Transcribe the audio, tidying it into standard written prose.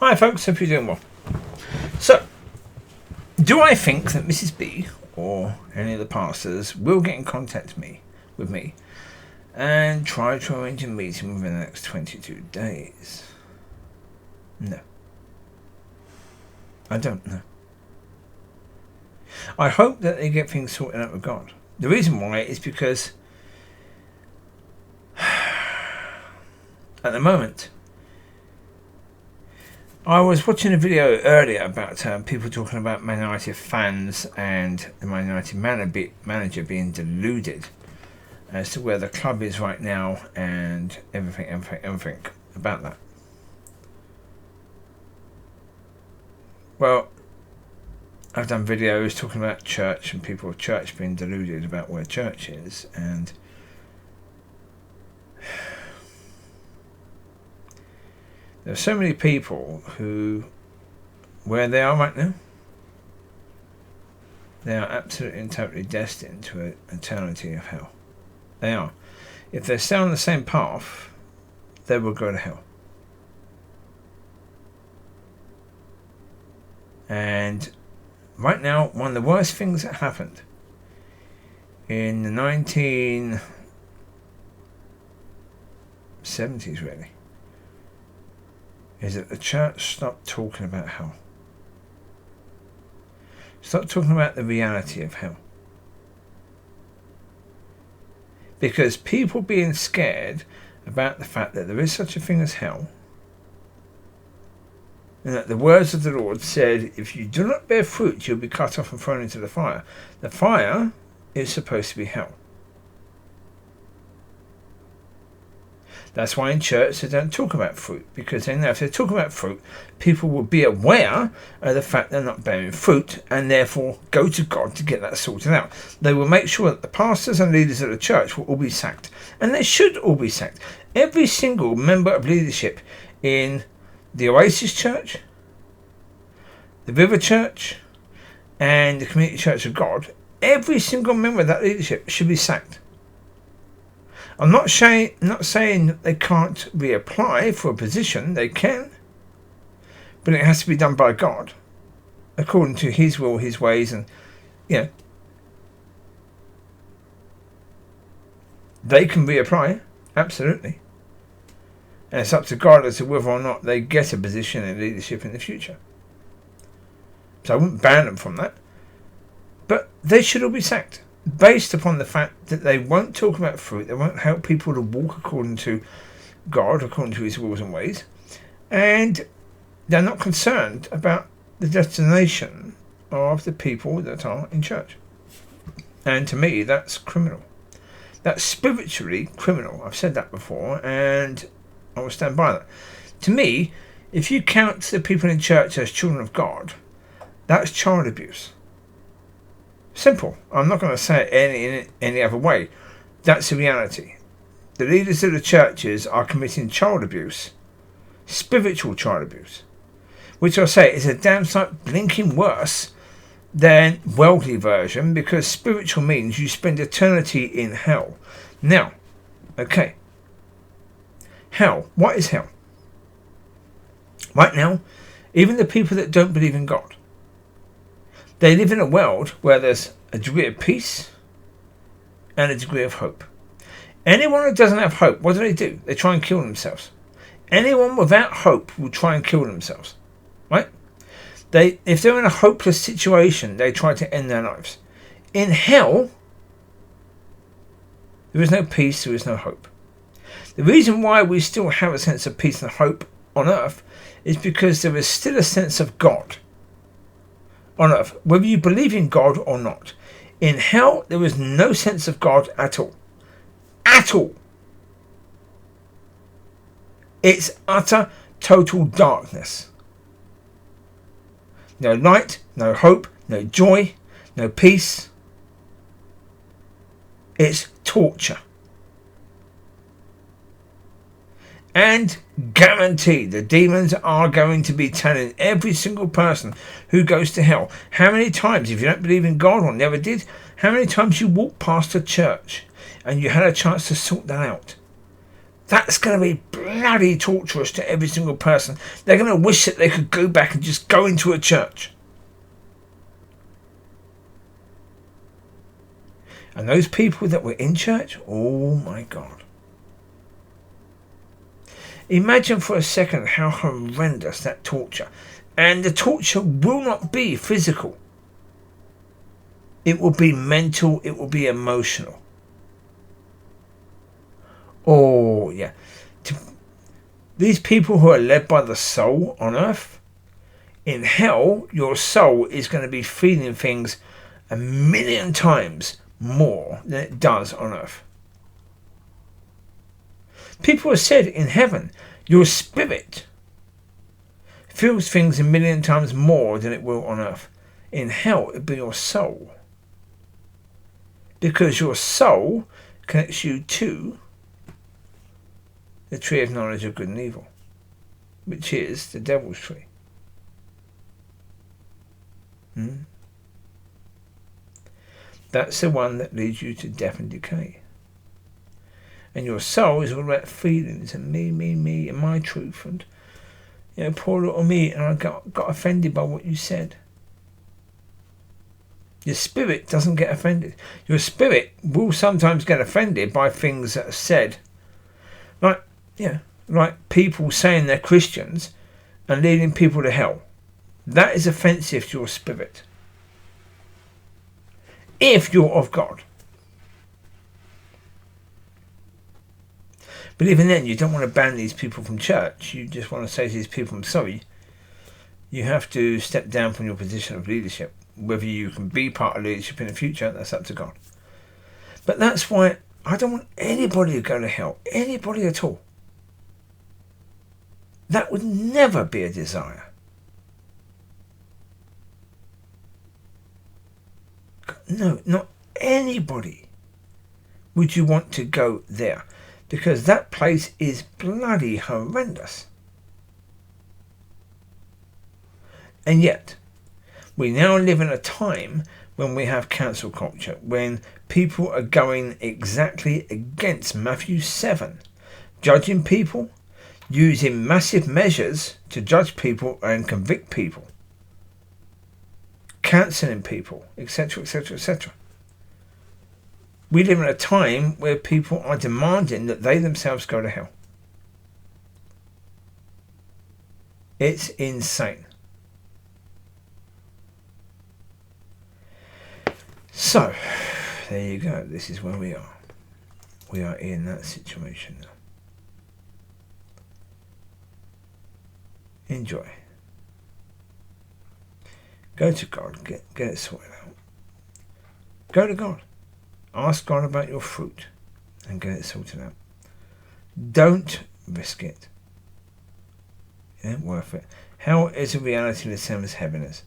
Hi folks, hope you're doing well. So, do I think that Mrs. B or any of the pastors will get in contact with me and try to arrange a meeting within the next 22 days? No. I don't know. I hope that they get things sorted out with God. The reason why is because at the moment, I was watching a video earlier about people talking about Man United fans and the Man United manager being deluded as to where the club is right now and everything about that. Well, I've done videos talking about church and people of church being deluded about where church is, and there are so many people who, where they are right now, they are absolutely and totally destined to an eternity of hell. They are. If they stay on the same path, they will go to hell. And right now, one of the worst things that happened in the 1970s, really, is that the church stopped talking about hell. Stop talking about the reality of hell. Because people being scared about the fact that there is such a thing as hell, and that the words of the Lord said, if you do not bear fruit, you'll be cut off and thrown into the fire. The fire is supposed to be hell. That's why in church they don't talk about fruit, because they know if they talk about fruit, people will be aware of the fact they're not bearing fruit and therefore go to God to get that sorted out. They will make sure that the pastors and leaders of the church will all be sacked, and they should all be sacked. Every single member of leadership in the Oasis Church, the River Church, and the Community Church of God, every single member of that leadership should be sacked. I'm not saying that they can't reapply for a position. They can. But it has to be done by God, according to His will, His ways, and, they can reapply, absolutely. And it's up to God as to whether or not they get a position in leadership in the future. So I wouldn't ban them from that. But they should all be sacked, based upon the fact that they won't talk about fruit, they won't help people to walk according to God, according to His wills and ways, and they're not concerned about the destination of the people that are in church. And to me, that's criminal. That's spiritually criminal. I've said that before, and I will stand by that. To me, if you count the people in church as children of God, that's child abuse. Simple. I'm not going to say it any other way. That's the reality. The leaders of the churches are committing child abuse, spiritual child abuse, which I'll say is a damn sight blinking worse than worldly version, because spiritual means you spend eternity in hell. Now, okay. Hell. What is hell? Right now, even the people that don't believe in God, they live in a world where there's a degree of peace and a degree of hope. Anyone who doesn't have hope, what do? They try and kill themselves. Anyone without hope will try and kill themselves. Right? If they're in a hopeless situation, they try to end their lives. In hell, there is no peace, there is no hope. The reason why we still have a sense of peace and hope on earth is because there is still a sense of God on earth, whether you believe in God or not. In hell, there is no sense of God at all. At all. It's utter, total darkness. No light, no hope, no joy, no peace. It's torture. And guaranteed, the demons are going to be telling every single person who goes to hell how many times, if you don't believe in God or never did, how many times you walked past a church and you had a chance to sort that out. That's going to be bloody torturous to every single person. They're going to wish that they could go back and just go into a church. And those people that were in church, oh my God. Imagine for a second how horrendous that torture. And the torture will not be physical. It will be mental, it will be emotional. Oh, yeah. These people who are led by the soul on earth, in hell, your soul is going to be feeling things 1,000,000 times more than it does on earth. People have said in heaven, your spirit feels things 1,000,000 times more than it will on earth. In hell, it'll be your soul. Because your soul connects you to the tree of knowledge of good and evil, which is the devil's tree. That's the one that leads you to death and decay. And your soul is all about feelings and me, and my truth, and poor little me, and I got offended by what you said. Your spirit doesn't get offended. Your spirit will sometimes get offended by things that are said. Like people saying they're Christians and leading people to hell. That is offensive to your spirit. If you're of God. But even then, you don't want to ban these people from church. You just want to say to these people, I'm sorry. You have to step down from your position of leadership. Whether you can be part of leadership in the future, that's up to God. But that's why I don't want anybody to go to hell. Anybody at all. That would never be a desire. No, not anybody would you want to go there. Because that place is bloody horrendous. And yet, we now live in a time when we have cancel culture, when people are going exactly against Matthew 7, judging people, using massive measures to judge people and convict people, cancelling people, etc., etc., etc. We live in a time where people are demanding that they themselves go to hell. It's insane. So, there you go. This is where we are. We are in that situation now. Enjoy. Go to God. Get it sorted out. Go to God. Ask God about your fruit and get it sorted out. Don't risk it. It ain't worth it. Hell is a reality the same as heaven is.